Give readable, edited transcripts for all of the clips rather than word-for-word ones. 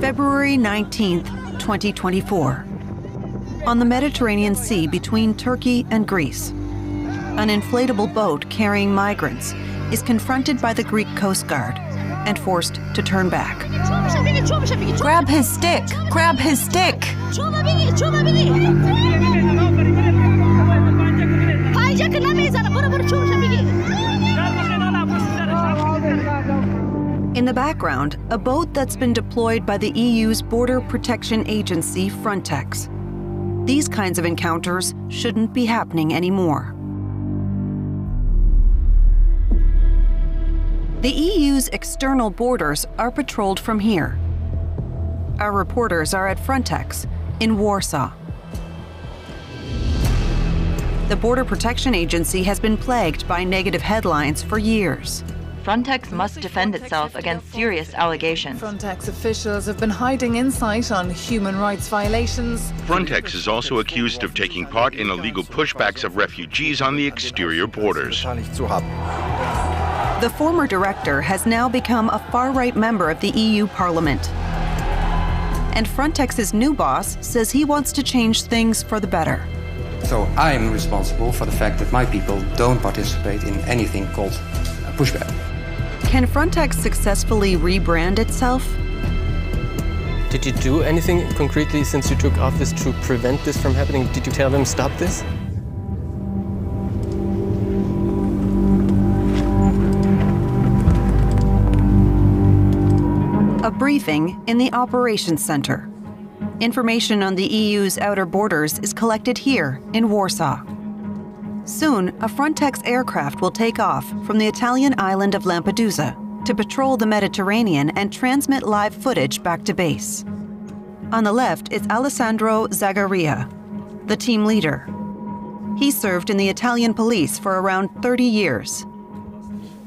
February 19th, 2024. On the Mediterranean Sea between Turkey and Greece, an inflatable boat carrying migrants is confronted by the Greek Coast Guard and forced to turn back. Grab his stick! Grab his stick! In the background, a boat that's been deployed by the EU's border protection agency, Frontex. These kinds of encounters shouldn't be happening anymore. The EU's external borders are patrolled from here. Our reporters are at Frontex in Warsaw. The Border Protection Agency has been plagued by negative headlines for years. Frontex must defend itself against serious allegations. Frontex officials have been hiding insight on human rights violations. Frontex is also accused of taking part in illegal pushbacks of refugees on the exterior borders. The former director has now become a far-right member of the EU Parliament. And Frontex's new boss says he wants to change things for the better. So I'm responsible for the fact that my people don't participate in anything called a pushback. Can Frontex successfully rebrand itself? Did you do anything concretely since you took office to prevent this from happening? Did you tell them stop this? A briefing in the Operations Center. Information on the EU's outer borders is collected here in Warsaw. Soon, a Frontex aircraft will take off from the Italian island of Lampedusa to patrol the Mediterranean and transmit live footage back to base. On the left is Alessandro Zagaria, the team leader. He served in the Italian police for around 30 years.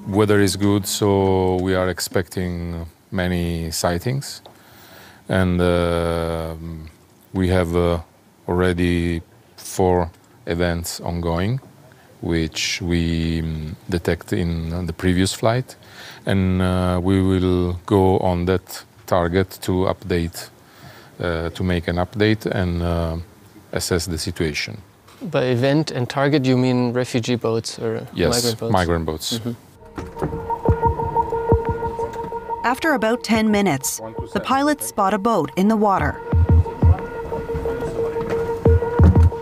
Weather is good, so we are expecting many sightings. And we have already 4 events ongoing, which we detect in the previous flight. And we will go on that target to update, to make an update and assess the situation. By event and target, you mean refugee boats or yes, migrant boats? Migrant boats. Mm-hmm. After about 10 minutes, the pilots spot a boat in the water.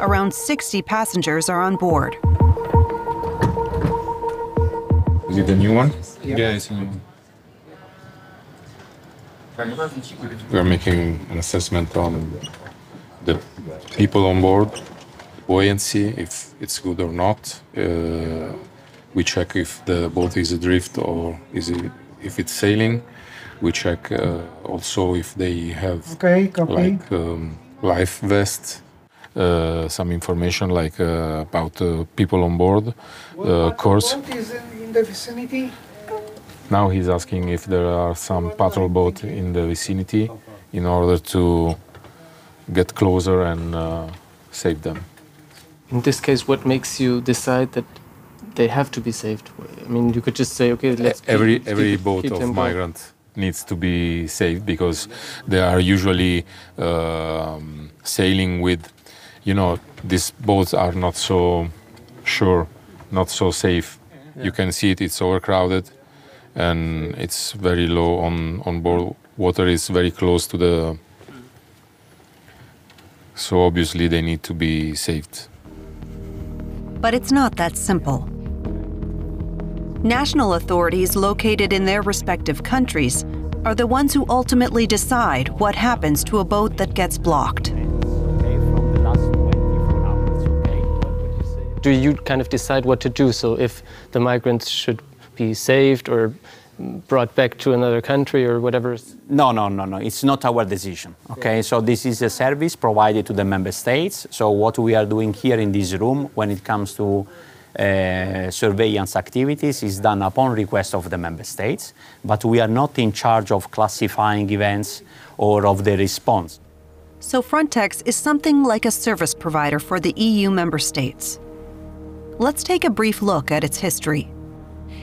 Around 60 passengers are on board. Is it a new one? Yeah, it's a new one. We are making an assessment on the people on board, buoyancy, if it's good or not. We check if the boat is adrift or if it's sailing. We check also if they have life vests, some information like about people on board. Course. Boat is in the vicinity? Now he's asking if there are some patrol boats in the vicinity in order to get closer and save them. In this case, what makes you decide that they have to be saved? I mean, you could just say, okay, let's every boat of migrant needs to be saved because they are usually sailing with, you know, these boats are not so sure, not so safe. Yeah. You can see it, it's overcrowded and it's very low on board. Water is very close to the... So obviously they need to be saved. But it's not that simple. National authorities located in their respective countries are the ones who ultimately decide what happens to a boat that gets blocked. Do you kind of decide what to do? So if the migrants should be saved or brought back to another country or whatever? No. It's not our decision. Okay, so this is a service provided to the member states. So what we are doing here in this room when it comes to surveillance activities is done upon request of the member states, but we are not in charge of classifying events or of the response. So Frontex is something like a service provider for the EU member states. Let's take a brief look at its history.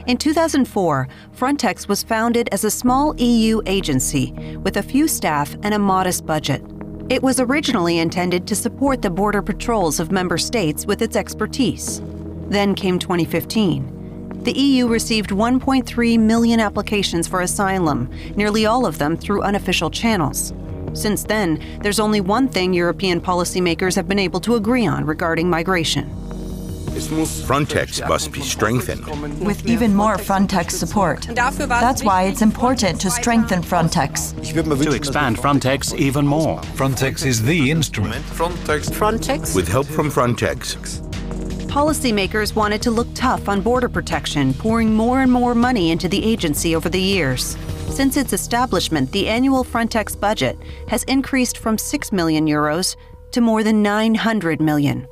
In 2004, Frontex was founded as a small EU agency with a few staff and a modest budget. It was originally intended to support the border patrols of member states with its expertise. Then came 2015. The EU received 1.3 million applications for asylum, nearly all of them through unofficial channels. Since then, there's only one thing European policymakers have been able to agree on regarding migration. Frontex must be strengthened. With even more Frontex support. That's why it's important to strengthen Frontex. To expand Frontex even more. Frontex is the instrument. Frontex? With help from Frontex. Policymakers wanted to look tough on border protection, pouring more and more money into the agency over the years. Since its establishment, the annual Frontex budget has increased from 6 million euros to more than 900 million.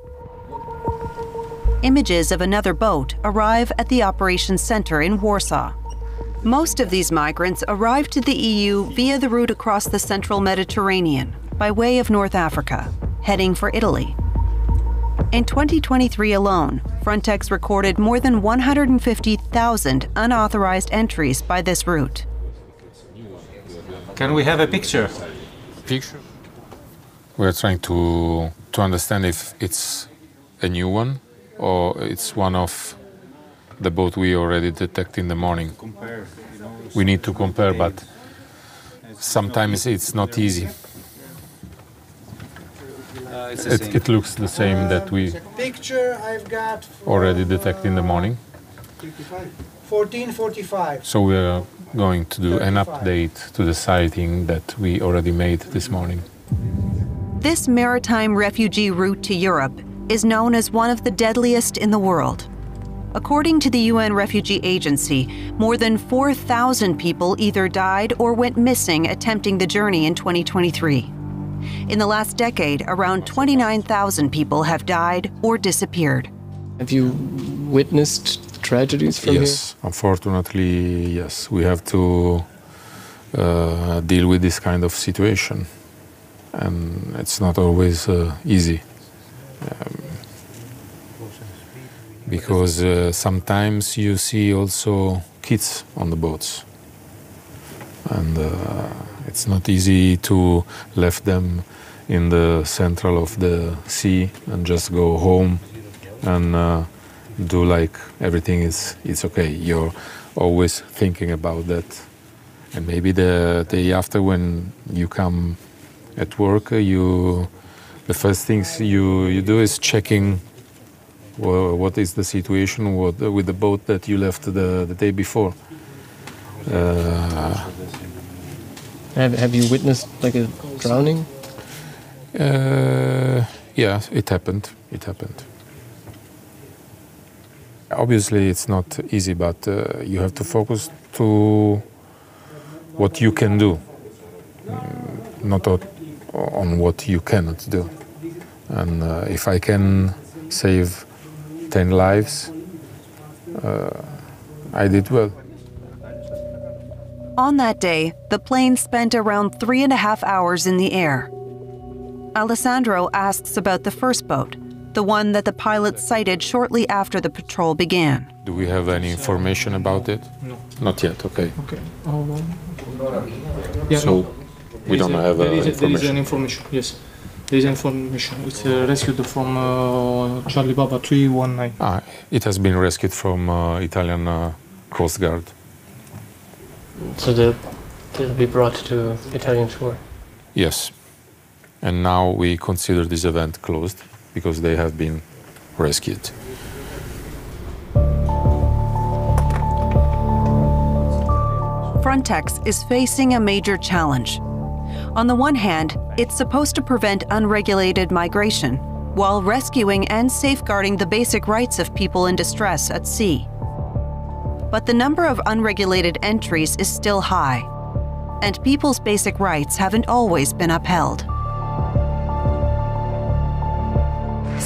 Images of another boat arrive at the operations center in Warsaw. Most of these migrants arrived to the EU via the route across the central Mediterranean by way of North Africa, heading for Italy. In 2023 alone, Frontex recorded more than 150,000 unauthorized entries by this route. Can we have a picture? Picture? We're trying to understand if it's a new one or it's one of the boat we already detected in the morning. We need to compare, but sometimes it's not easy. It looks the same that we already detected in the morning. 1445. So we are going to do an update to the sighting that we already made this morning. This maritime refugee route to Europe is known as one of the deadliest in the world. According to the UN Refugee Agency, more than 4,000 people either died or went missing attempting the journey in 2023. In the last decade, around 29,000 people have died or disappeared. Have you witnessed tragedies from here? Yes, unfortunately, yes. We have to deal with this kind of situation. And it's not always easy. Because sometimes you see also kids on the boats. And it's not easy to leave them in the central of the sea and just go home and do like everything is okay. You're always thinking about that. And maybe the day after when you come at work, the first things you do is checking what is the situation with the boat that you left the day before. Have you witnessed like a drowning? Yeah, it happened. Obviously, it's not easy, but you have to focus to what you can do, not on what you cannot do. And if I can save 10 lives, I did well. On that day, the plane spent around 3.5 hours in the air. Alessandro asks about the first boat, the one that the pilot sighted shortly after the patrol began. Do we have any information about it? No. Not yet, okay. Okay. Yeah, so we don't have information. There is an information, yes. There is information. It's rescued from Charlie Baba 319. It has been rescued from Italian Coast Guard. So they'll be brought to Italian shore? Yes. And now we consider this event closed because they have been rescued. Frontex is facing a major challenge. On the one hand, it's supposed to prevent unregulated migration while rescuing and safeguarding the basic rights of people in distress at sea. But the number of unregulated entries is still high, and people's basic rights haven't always been upheld.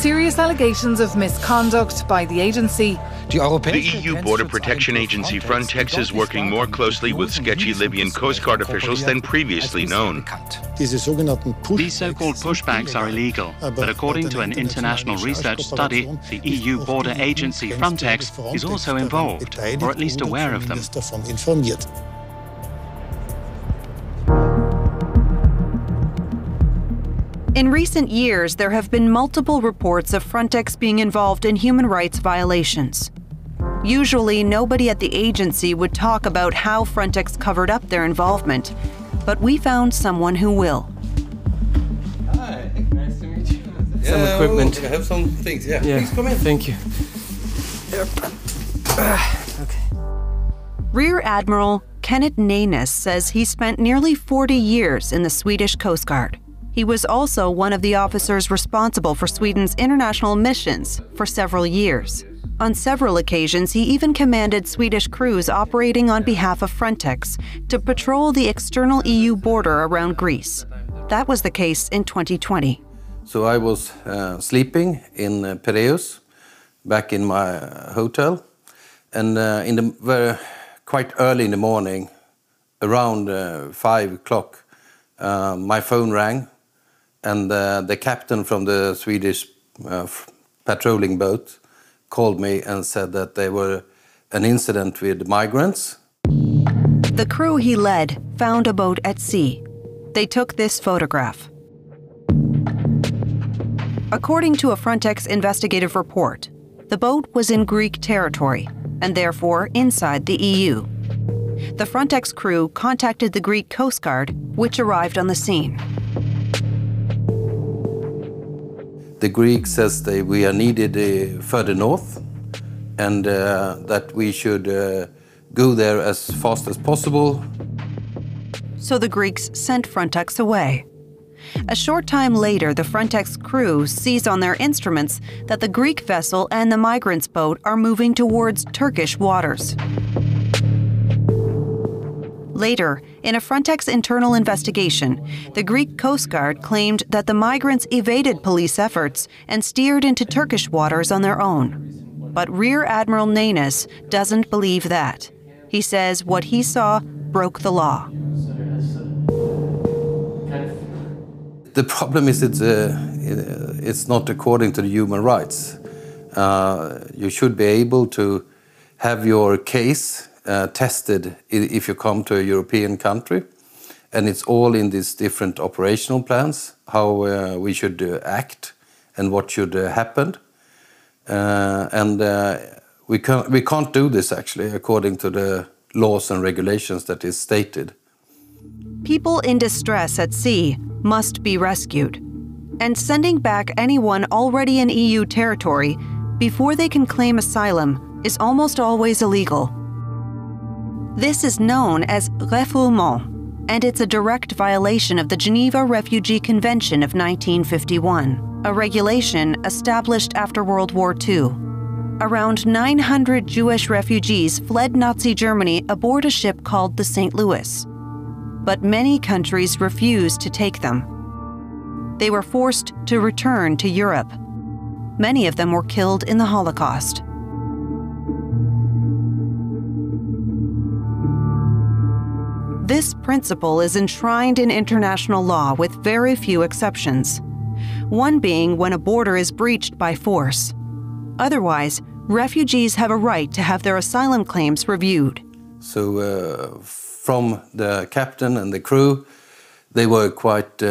serious allegations of misconduct by the agency. The EU Border Protection Agency Frontex is working more closely with sketchy Libyan Coast Guard officials than previously known. These so-called pushbacks are illegal, but according to an international research study, the EU Border Agency Frontex is also involved, or at least aware of them. In recent years, there have been multiple reports of Frontex being involved in human rights violations. Usually, nobody at the agency would talk about how Frontex covered up their involvement, but we found someone who will. Hi, nice to meet you. Some equipment. I have some things, yeah. Yeah, please come in. Thank you. Okay. Rear Admiral Kenneth Leijtens says he spent nearly 40 years in the Swedish Coast Guard. He was also one of the officers responsible for Sweden's international missions for several years. On several occasions, he even commanded Swedish crews operating on behalf of Frontex to patrol the external EU border around Greece. That was the case in 2020. So I was sleeping in Piraeus, back in my hotel, and quite early in the morning, around 5 o'clock, my phone rang, and the captain from the Swedish patrolling boat called me and said that there were an incident with migrants. The crew he led found a boat at sea. They took this photograph. According to a Frontex investigative report, the boat was in Greek territory and therefore inside the EU. The Frontex crew contacted the Greek Coast Guard, which arrived on the scene. The Greek says we are needed further north, and that we should go there as fast as possible. So the Greeks sent Frontex away. A short time later, the Frontex crew sees on their instruments that the Greek vessel and the migrants' boat are moving towards Turkish waters. Later, in a Frontex internal investigation, the Greek Coast Guard claimed that the migrants evaded police efforts and steered into Turkish waters on their own. But Rear Admiral Leijtens doesn't believe that. He says what he saw broke the law. The problem is it's not according to the human rights. You should be able to have your case tested if you come to a European country, and it's all in these different operational plans, how we should act and what should happen. We can't do this actually according to the laws and regulations that is stated. People in distress at sea must be rescued, and sending back anyone already in EU territory before they can claim asylum is almost always illegal. This is known as refoulement, and it's a direct violation of the Geneva Refugee Convention of 1951, a regulation established after World War II. Around 900 Jewish refugees fled Nazi Germany aboard a ship called the St. Louis. But many countries refused to take them. They were forced to return to Europe. Many of them were killed in the Holocaust. This principle is enshrined in international law with very few exceptions, one being when a border is breached by force. Otherwise, refugees have a right to have their asylum claims reviewed. So from the captain and the crew, they were quite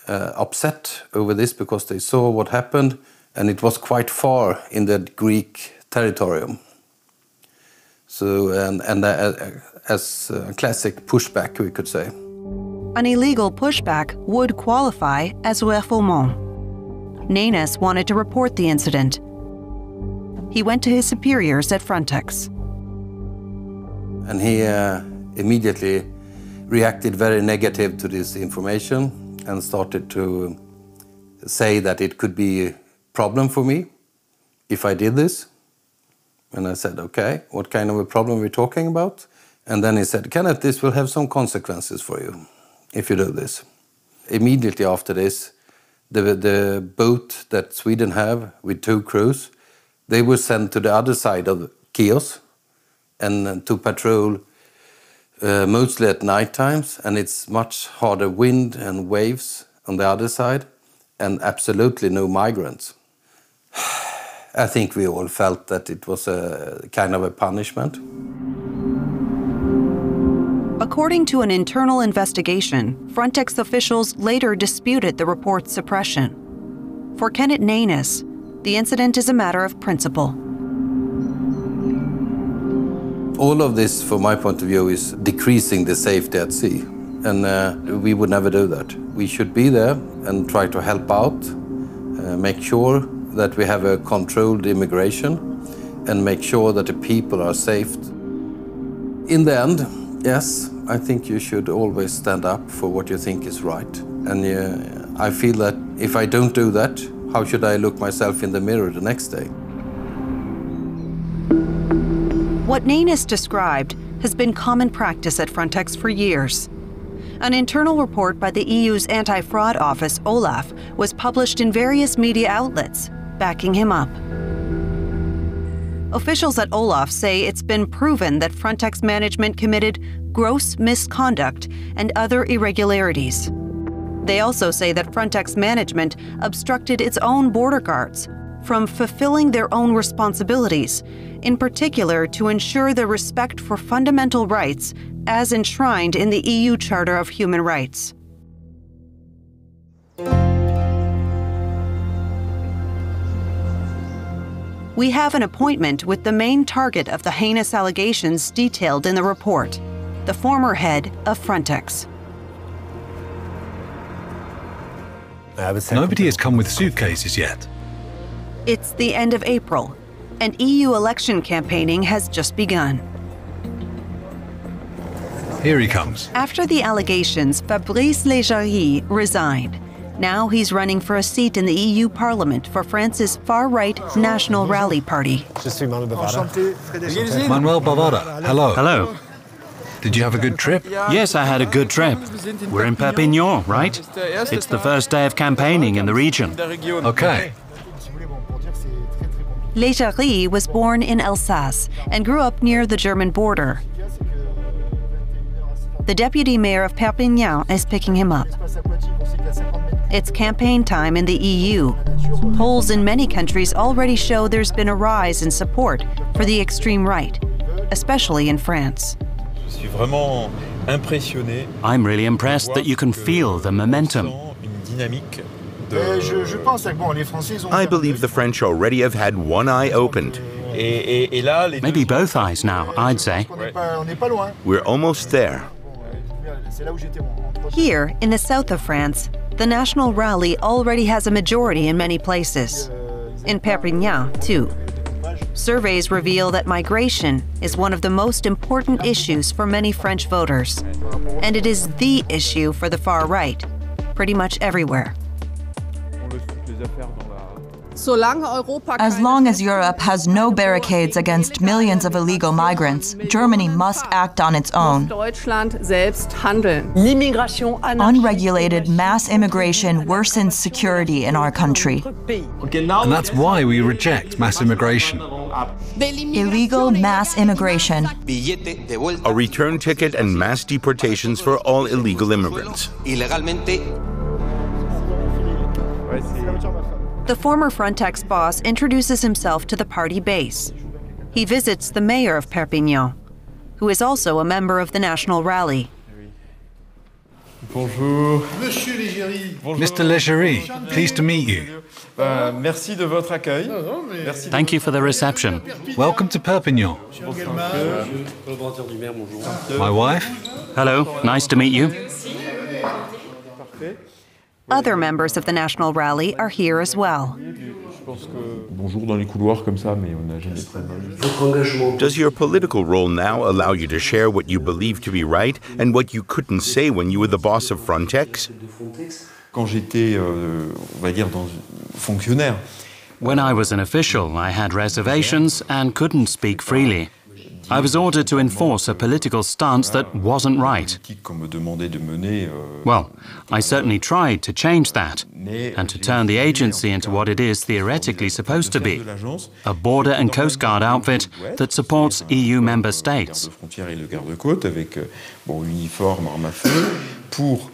upset over this because they saw what happened, and it was quite far in the Greek territorium. So, as a classic pushback, we could say. An illegal pushback would qualify as refoulement. Leijtens wanted to report the incident. He went to his superiors at Frontex. And he immediately reacted very negative to this information and started to say that it could be a problem for me if I did this. And I said, okay, what kind of a problem are we talking about? And then he said, Kenneth, this will have some consequences for you if you do this. Immediately after this, The boat that Sweden have with 2 crews, they were sent to the other side of Chios and to patrol mostly at night times, and it's much harder wind and waves on the other side, and absolutely no migrants. I think we all felt that it was a kind of a punishment. According to an internal investigation, Frontex officials later disputed the report's suppression. For Kenneth Leijtens, the incident is a matter of principle. All of this, from my point of view, is decreasing the safety at sea. And we would never do that. We should be there and try to help out, make sure that we have a controlled immigration, and make sure that the people are safe. In the end, yes, I think you should always stand up for what you think is right. And I feel that if I don't do that, how should I look myself in the mirror the next day? What Leijtens described has been common practice at Frontex for years. An internal report by the EU's anti-fraud office, OLAF, was published in various media outlets, backing him up. Officials at OLAF say it's been proven that Frontex management committed gross misconduct and other irregularities. They also say that Frontex management obstructed its own border guards from fulfilling their own responsibilities, in particular to ensure the respect for fundamental rights as enshrined in the EU Charter of Human Rights. We have an appointment with the main target of the heinous allegations detailed in the report, the former head of Frontex. Nobody has come with suitcases yet. It's the end of April, and EU election campaigning has just begun. Here he comes. After the allegations, Fabrice Leggeri resigned. Now he's running for a seat in the EU Parliament for France's far-right National Rally Party. Manuel Bavara, hello. Hello. Did you have a good trip? Yes, I had a good trip. We're in Perpignan, right? It's the first day of campaigning in the region. Okay. Leijtens was born in Alsace and grew up near the German border. The deputy mayor of Perpignan is picking him up. It's campaign time in the EU. Polls in many countries already show there's been a rise in support for the extreme right, especially in France. I'm really impressed that you can feel the momentum. I believe the French already have had one eye opened. Maybe both eyes now, I'd say. We're almost there. Here, in the south of France, the National Rally already has a majority in many places. In Perpignan, too. Surveys reveal that migration is one of the most important issues for many French voters. And it is the issue for the far right, pretty much everywhere. As long as Europe has no barricades against millions of illegal migrants, Germany must act on its own. Unregulated mass immigration worsens security in our country. And that's why we reject mass immigration. Illegal mass immigration. A return ticket and mass deportations for all illegal immigrants. The former Frontex boss introduces himself to the party base. He visits the mayor of Perpignan, who is also a member of the National Rally. Bonjour. Mr. Leggeri, pleased to meet you. Merci de votre accueil. Thank you for the reception. Welcome to Perpignan. My wife. Hello, nice to meet you. Other members of the National Rally are here as well. Does your political role now allow you to share what you believe to be right and what you couldn't say when you were the boss of Frontex? When I was an official, I had reservations and couldn't speak freely. I was ordered to enforce a political stance that wasn't right. Well, I certainly tried to change that and to turn the agency into what it is theoretically supposed to be, a border and coast guard outfit that supports EU member states.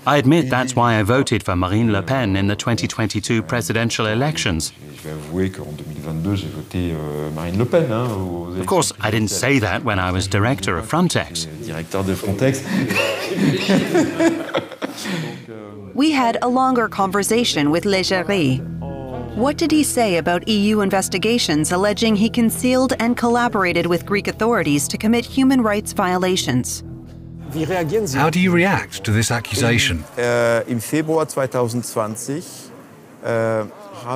I admit that's why I voted for Marine Le Pen in the 2022 presidential elections. Of course, I didn't say that when I was director of Frontex. We had a longer conversation with Leggeri. What did he say about EU investigations alleging he concealed and collaborated with Greek authorities to commit human rights violations? How do you react to this accusation?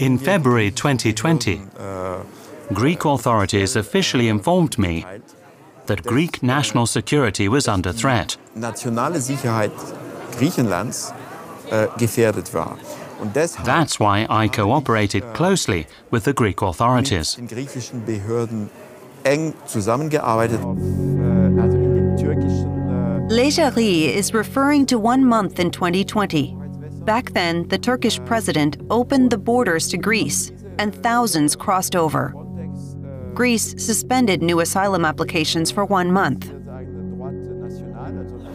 In February 2020, Greek authorities officially informed me that Greek national security was under threat. That's why I cooperated closely with the Greek authorities. Leijtens is referring to 1 month in 2020. Back then, the Turkish president opened the borders to Greece, and thousands crossed over. Greece suspended new asylum applications for 1 month.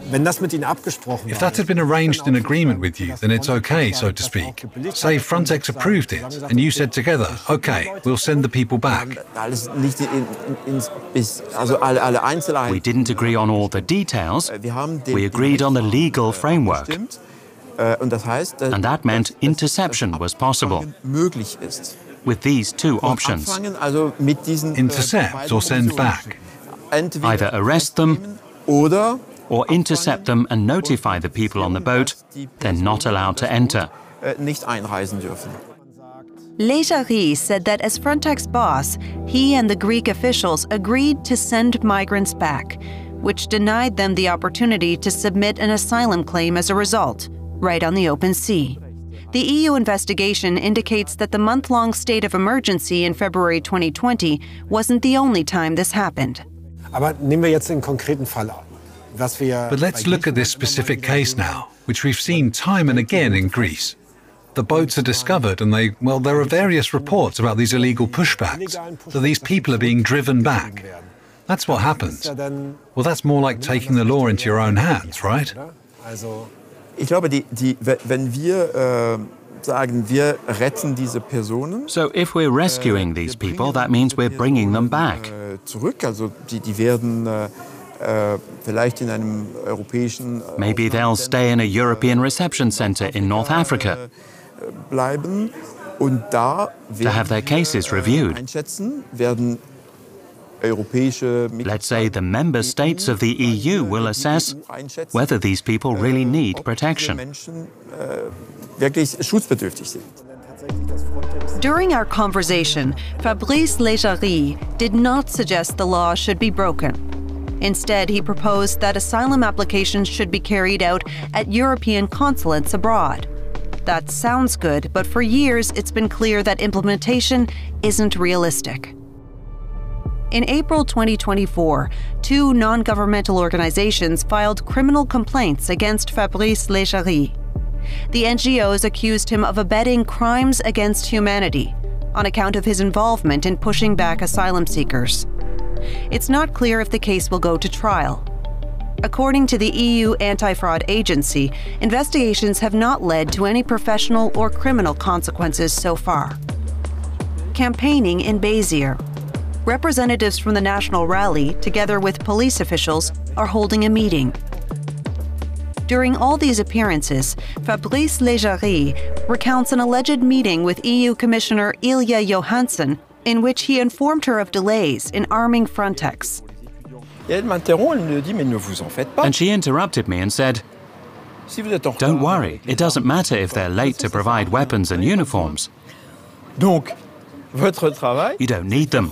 If that had been arranged in agreement with you, then it's okay, so to speak. Say Frontex approved it, and you said together, okay, we'll send the people back. We didn't agree on all the details. We agreed on the legal framework. And that meant interception was possible. With these two options. Intercept or send back? Either arrest them or intercept them and notify the people on the boat they're not allowed to enter. Leijtens said that as Frontex boss, he and the Greek officials agreed to send migrants back, which denied them the opportunity to submit an asylum claim as a result, right on the open sea. The EU investigation indicates that the month-long state of emergency in February 2020 wasn't the only time this happened. But let's look at this specific case now, which we've seen time and again in Greece. The boats are discovered and there are various reports about these illegal pushbacks, that these people are being driven back. That's what happens. Well, that's more like taking the law into your own hands, right? So if we're rescuing these people, that means we're bringing them back. Maybe they'll stay in a European reception center in North Africa to have their cases reviewed. Let's say the member states of the EU will assess whether these people really need protection. During our conversation, Fabrice Leggeri did not suggest the law should be broken. Instead, he proposed that asylum applications should be carried out at European consulates abroad. That sounds good, but for years it's been clear that implementation isn't realistic. In April 2024, 2 non-governmental organizations filed criminal complaints against Fabrice Leggeri. The NGOs accused him of abetting crimes against humanity on account of his involvement in pushing back asylum seekers. It's not clear if the case will go to trial. According to the EU Anti-Fraud Agency, investigations have not led to any professional or criminal consequences so far. Campaigning in Béziers. Representatives from the National Rally, together with police officials, are holding a meeting. During all these appearances, Fabrice Leggeri recounts an alleged meeting with EU Commissioner Ylva Johansson in which he informed her of delays in arming Frontex. And she interrupted me and said, "Don't worry, it doesn't matter if they're late to provide weapons and uniforms. You don't need them.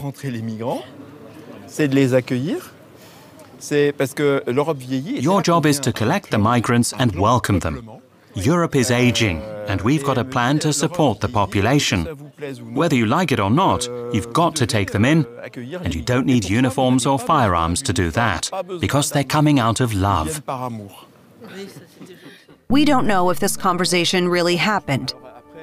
Your job is to collect the migrants and welcome them. Europe is aging. And we've got a plan to support the population. Whether you like it or not, you've got to take them in, and you don't need uniforms or firearms to do that, because they're coming out of love. We don't know if this conversation really happened.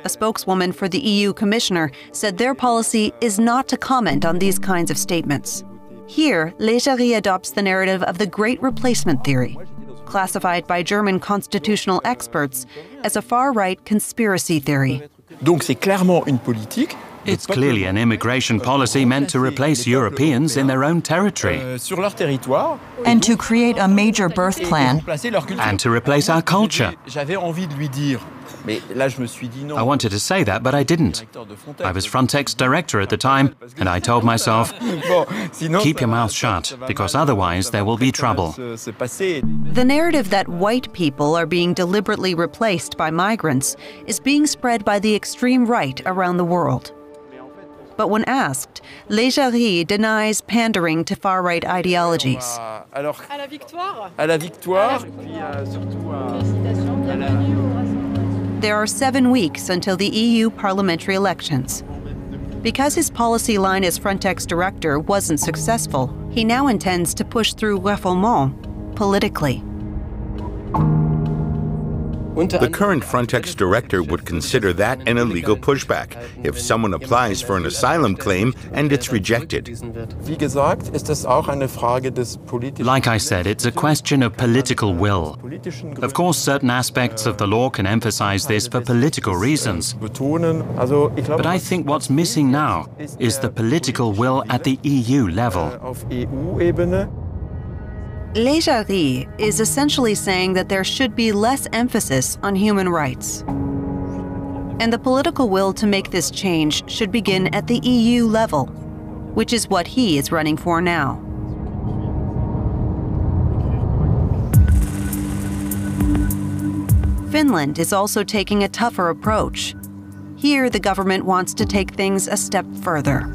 A spokeswoman for the EU Commissioner said their policy is not to comment on these kinds of statements. Here, Leggeri adopts the narrative of the Great Replacement theory, classified by German constitutional experts as a far-right conspiracy theory. It's clearly an immigration policy meant to replace Europeans in their own territory. And to create a major birth plan. And to replace our culture. I wanted to say that, but I didn't. I was Frontex director at the time, and I told myself, keep your mouth shut, because otherwise there will be trouble. The narrative that white people are being deliberately replaced by migrants is being spread by the extreme right around the world. But when asked, Leggeri denies pandering to far-right ideologies. There are 7 weeks until the EU parliamentary elections. Because his policy line as Frontex director wasn't successful, he now intends to push through refoulement politically. The current Frontex director would consider that an illegal pushback if someone applies for an asylum claim and it's rejected. Like I said, it's a question of political will. Of course, certain aspects of the law can emphasize this for political reasons. But I think what's missing now is the political will at the EU level. Leijtens is essentially saying that there should be less emphasis on human rights. And the political will to make this change should begin at the EU level, which is what he is running for now. Finland is also taking a tougher approach. Here, the government wants to take things a step further.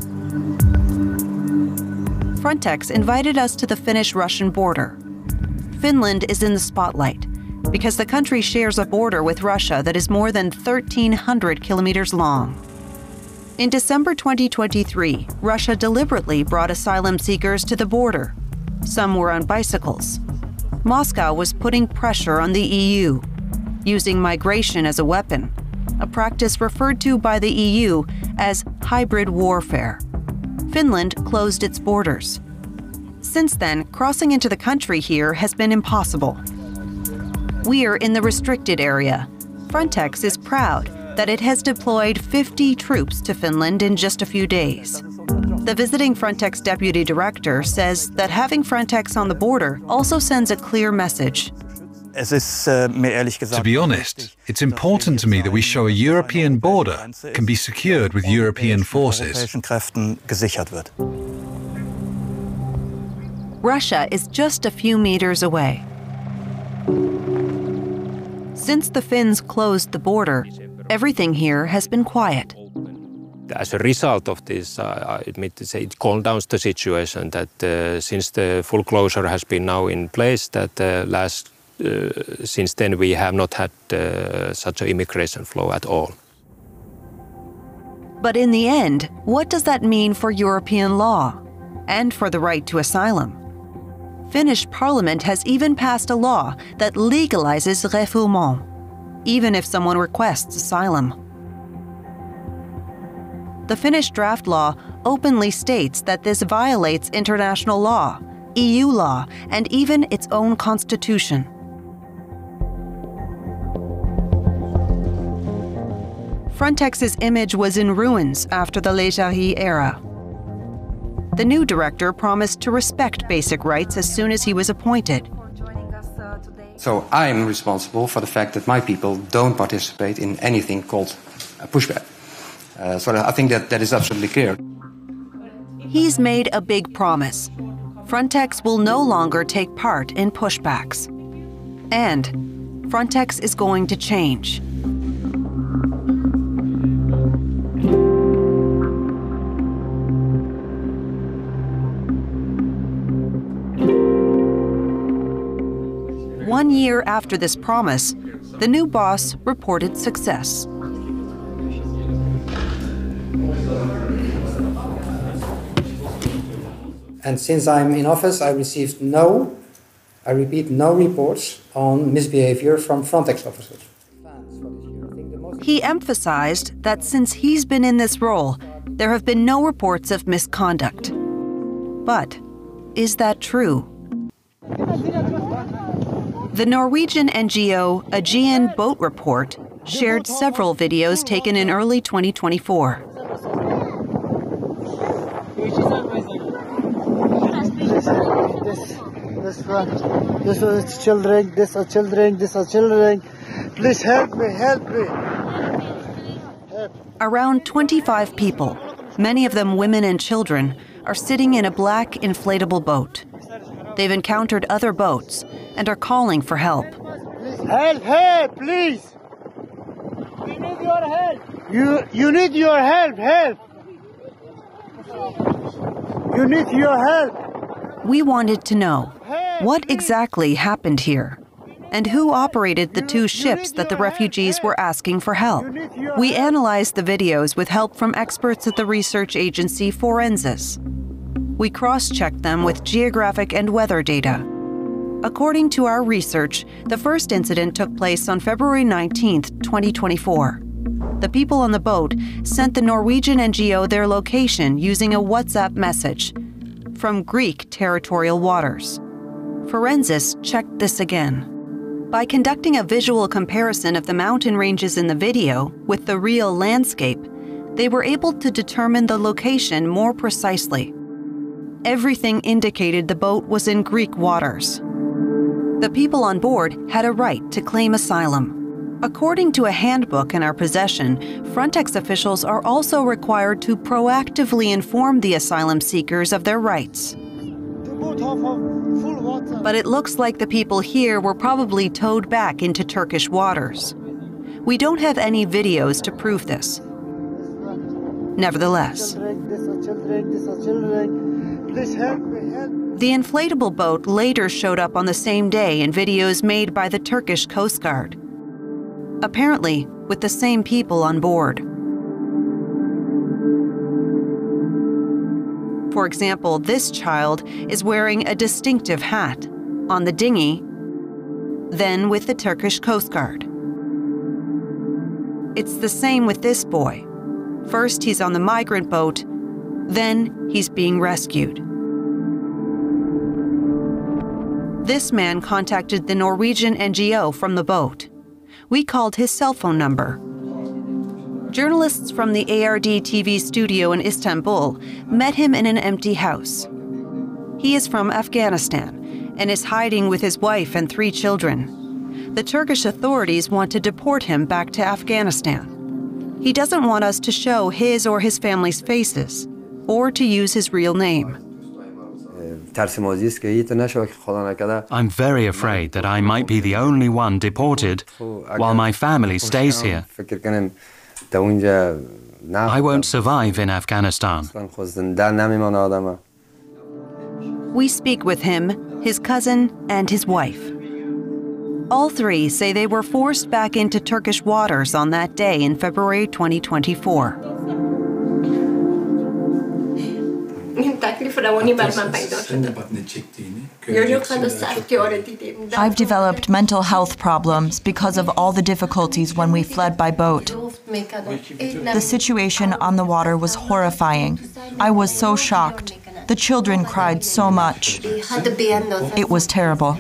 Frontex invited us to the Finnish-Russian border. Finland is in the spotlight because the country shares a border with Russia that is more than 1,300 kilometers long. In December 2023, Russia deliberately brought asylum seekers to the border. Some were on bicycles. Moscow was putting pressure on the EU, using migration as a weapon, a practice referred to by the EU as hybrid warfare. Finland closed its borders. Since then, crossing into the country here has been impossible. We're in the restricted area. Frontex is proud that it has deployed 50 troops to Finland in just a few days. The visiting Frontex deputy director says that having Frontex on the border also sends a clear message. To be honest, it's important to me that we show a European border can be secured with European forces. Russia is just a few meters away. Since the Finns closed the border, everything here has been quiet. As a result of this, I admit to say it calmed down the situation that since the full closure has been now in place, that since then we have not had such an immigration flow at all. But in the end, what does that mean for European law and for the right to asylum? Finnish parliament has even passed a law that legalizes refoulement, even if someone requests asylum. The Finnish draft law openly states that this violates international law, EU law, and even its own constitution. Frontex's image was in ruins after the Leijtens era. The new director promised to respect basic rights as soon as he was appointed. So I'm responsible for the fact that my people don't participate in anything called a pushback. So I think that is absolutely clear. He's made a big promise. Frontex will no longer take part in pushbacks. And Frontex is going to change. year after this promise, the new boss reported success. And since I'm in office, I received no reports on misbehavior from Frontex officers. He emphasized that since he's been in this role, there have been no reports of misconduct. But is that true? The Norwegian NGO Aegean Boat Report shared several videos taken in early 2024. This is children, these are children, these are children. Please help me, help me. Around 25 people, many of them women and children, are sitting in a black inflatable boat. They've encountered other boats and are calling for help. Help, help, please. We need your help. You need your help, help. You need your help. We wanted to know what exactly happened here and who operated the two ships that the refugees were asking for help. We analyzed the videos with help from experts at the research agency Forensis. We cross-checked them with geographic and weather data. According to our research, the first incident took place on February 19, 2024. The people on the boat sent the Norwegian NGO their location using a WhatsApp message from Greek territorial waters. Forensis checked this again. By conducting a visual comparison of the mountain ranges in the video with the real landscape, they were able to determine the location more precisely. Everything indicated the boat was in Greek waters. The people on board had a right to claim asylum. According to a handbook in our possession, Frontex officials are also required to proactively inform the asylum seekers of their rights. But it looks like the people here were probably towed back into Turkish waters. We don't have any videos to prove this. Nevertheless, the inflatable boat later showed up on the same day in videos made by the Turkish Coast Guard, apparently with the same people on board. For example, this child is wearing a distinctive hat on the dinghy, then with the Turkish Coast Guard. It's the same with this boy. First he's on the migrant boat, then he's being rescued. This man contacted the Norwegian NGO from the boat. We called his cell phone number. Journalists from the ARD TV studio in Istanbul met him in an empty house. He is from Afghanistan and is hiding with his wife and 3 children. The Turkish authorities want to deport him back to Afghanistan. He doesn't want us to show his or his family's faces or to use his real name. I'm very afraid that I might be the only one deported while my family stays here. I won't survive in Afghanistan. We speak with him, his cousin, and his wife. All 3 say they were forced back into Turkish waters on that day in February 2024. I've developed mental health problems because of all the difficulties when we fled by boat. The situation on the water was horrifying. I was so shocked. The children cried so much. It was terrible.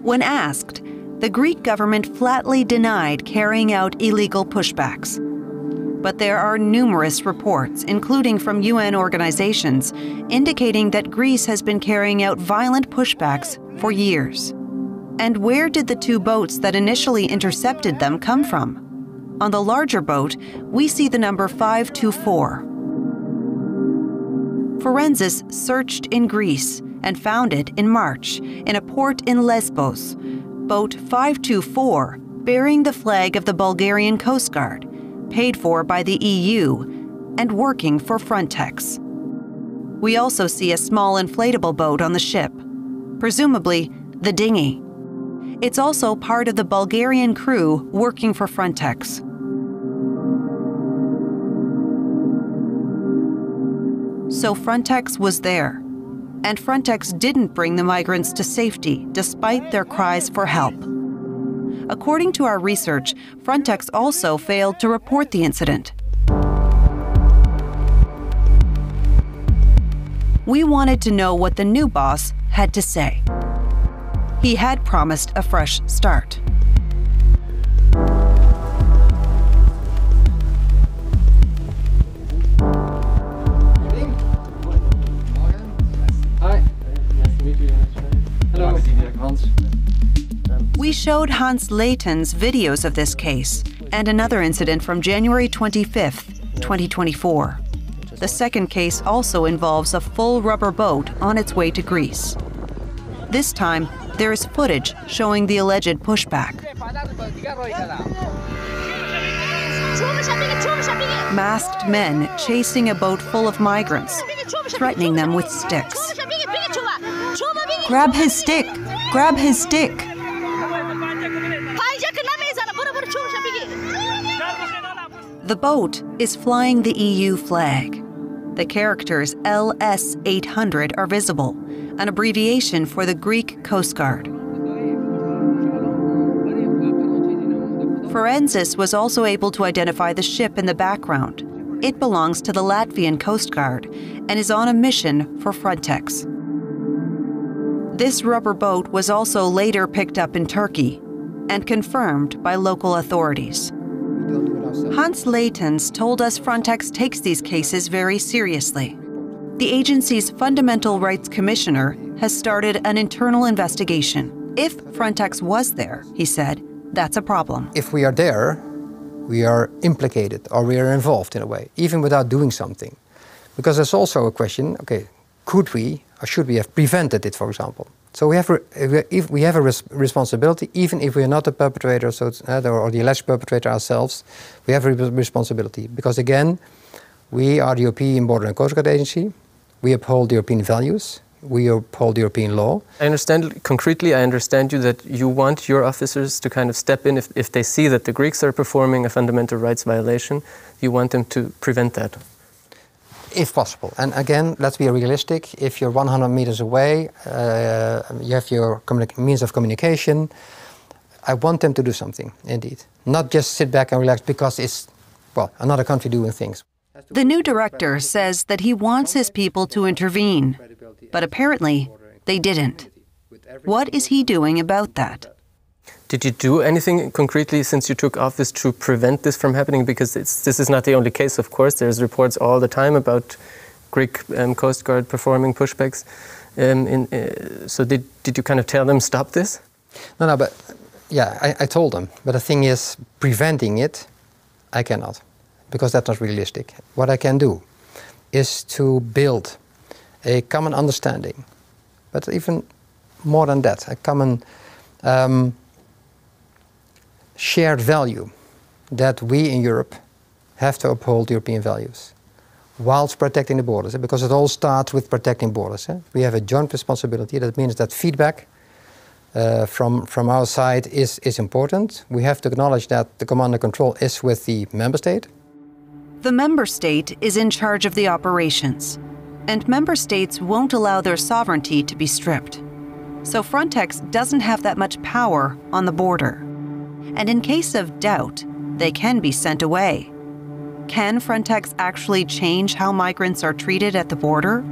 When asked, the Greek government flatly denied carrying out illegal pushbacks. But there are numerous reports, including from UN organizations, indicating that Greece has been carrying out violent pushbacks for years. And where did the 2 boats that initially intercepted them come from? On the larger boat, we see the number 524. Forensis searched in Greece and found it in March in a port in Lesbos, boat 524 bearing the flag of the Bulgarian Coast Guard, paid for by the EU and working for Frontex. We also see a small inflatable boat on the ship. Presumably, the dinghy. It's also part of the Bulgarian crew working for Frontex. So Frontex was there, and Frontex didn't bring the migrants to safety despite their cries for help. According to our research, Frontex also failed to report the incident. We wanted to know what the new boss had to say. He had promised a fresh start. Hi. Nice to meet you. Hello. Hans. We showed Hans Leijtens videos of this case and another incident from January 25th, 2024. The second case also involves a full rubber boat on its way to Greece. This time, there is footage showing the alleged pushback. Masked men chasing a boat full of migrants, threatening them with sticks. Grab his stick! Grab his stick! The boat is flying the EU flag. The characters LS-800 are visible, an abbreviation for the Greek Coast Guard. Forensics was also able to identify the ship in the background. It belongs to the Latvian Coast Guard and is on a mission for Frontex. This rubber boat was also later picked up in Turkey and confirmed by local authorities. Hans Leijtens told us Frontex takes these cases very seriously. The agency's Fundamental Rights Commissioner has started an internal investigation. If Frontex was there, he said, that's a problem. If we are there, we are implicated or we are involved in a way, even without doing something. Because there's also a question, okay, could we or should we have prevented it, for example? So we have a responsibility, even if we are not the perpetrator or the alleged perpetrator ourselves, we have a responsibility. Because again, we are the European Border and Coast Guard Agency, we uphold European values, we uphold European law. I understand you that you want your officers to kind of step in if they see that the Greeks are performing a fundamental rights violation, you want them to prevent that. If possible. And again, let's be realistic. If you're 100 meters away, you have your means of communication. I want them to do something, indeed. Not just sit back and relax because it's, well, another country doing things. The new director says that he wants his people to intervene, but apparently they didn't. What is he doing about that? Did you do anything concretely since you took office to prevent this from happening? Because this is not the only case, of course. There's reports all the time about Greek Coast Guard performing pushbacks. So did you kind of tell them, stop this? No, but yeah, I told them. But the thing is, preventing it, I cannot, because that's not realistic. What I can do is to build a common understanding, but even more than that, a common shared value that we in Europe have to uphold European values whilst protecting the borders, because it all starts with protecting borders. We have a joint responsibility. That means that feedback from our side is important. We have to acknowledge that the command and control is with the member state. The member state is in charge of the operations, and member states won't allow their sovereignty to be stripped. So Frontex doesn't have that much power on the border. And in case of doubt, they can be sent away. Can Frontex actually change how migrants are treated at the border?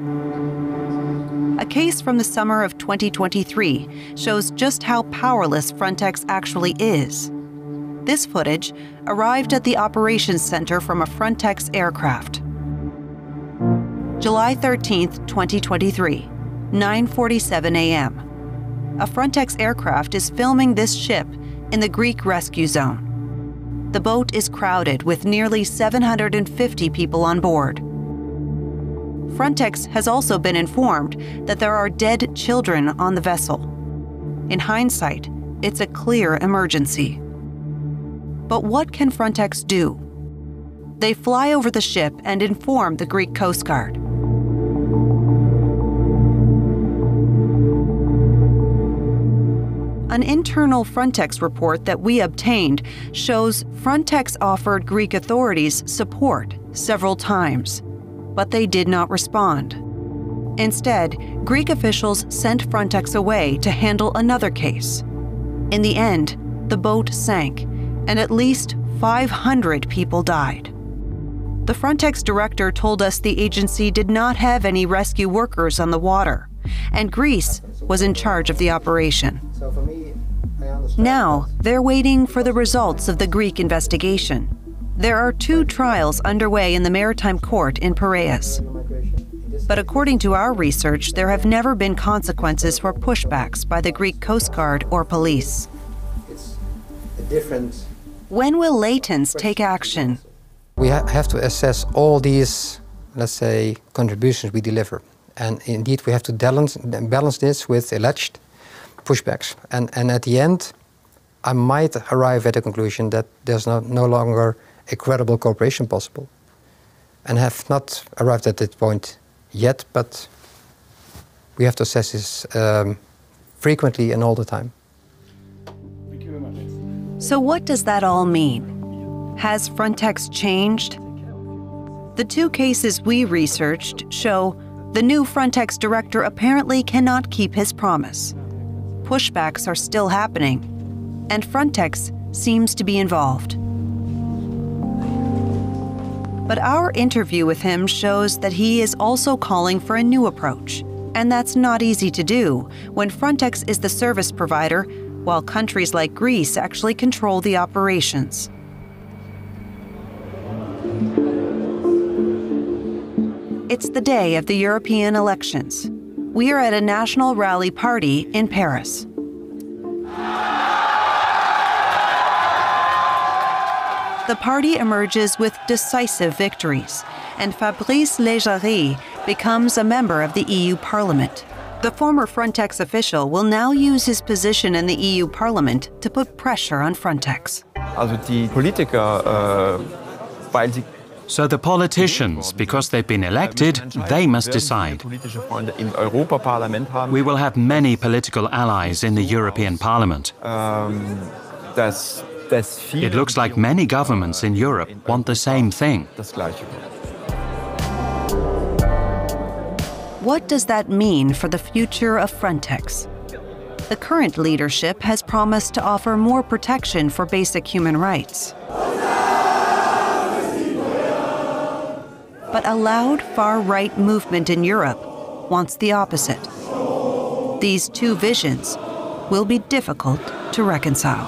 A case from the summer of 2023 shows just how powerless Frontex actually is. This footage arrived at the operations center from a Frontex aircraft. July 13th, 2023, 9:47 a.m. A Frontex aircraft is filming this ship in the Greek rescue zone. The boat is crowded with nearly 750 people on board. Frontex has also been informed that there are dead children on the vessel. In hindsight, it's a clear emergency. But what can Frontex do? They fly over the ship and inform the Greek Coast Guard. An internal Frontex report that we obtained shows Frontex offered Greek authorities support several times, but they did not respond. Instead, Greek officials sent Frontex away to handle another case. In the end, the boat sank, and at least 500 people died. The Frontex director told us the agency did not have any rescue workers on the water, and Greece was in charge of the operation. Now, they're waiting for the results of the Greek investigation. There are 2 trials underway in the Maritime Court in Piraeus. But according to our research, there have never been consequences for pushbacks by the Greek Coast Guard or police. When will Leijtens take action? We have to assess all these, let's say, contributions we deliver. And indeed, we have to balance this with alleged pushbacks. And at the end, I might arrive at a conclusion that there's no longer a credible cooperation possible. And have not arrived at that point yet, but we have to assess this frequently and all the time. So what does that all mean? Has Frontex changed? The 2 cases we researched show the new Frontex director apparently cannot keep his promise. Pushbacks are still happening, and Frontex seems to be involved. But our interview with him shows that he is also calling for a new approach, and that's not easy to do when Frontex is the service provider, while countries like Greece actually control the operations. It's the day of the European elections. We are at a national rally party in Paris. The party emerges with decisive victories, and Fabrice Leggeri becomes a member of the EU Parliament. The former Frontex official will now use his position in the EU Parliament to put pressure on Frontex. So the politicians, because they've been elected, they must decide. We will have many political allies in the European Parliament. It looks like many governments in Europe want the same thing. What does that mean for the future of Frontex? The current leadership has promised to offer more protection for basic human rights. But a loud far-right movement in Europe wants the opposite. These 2 visions will be difficult to reconcile.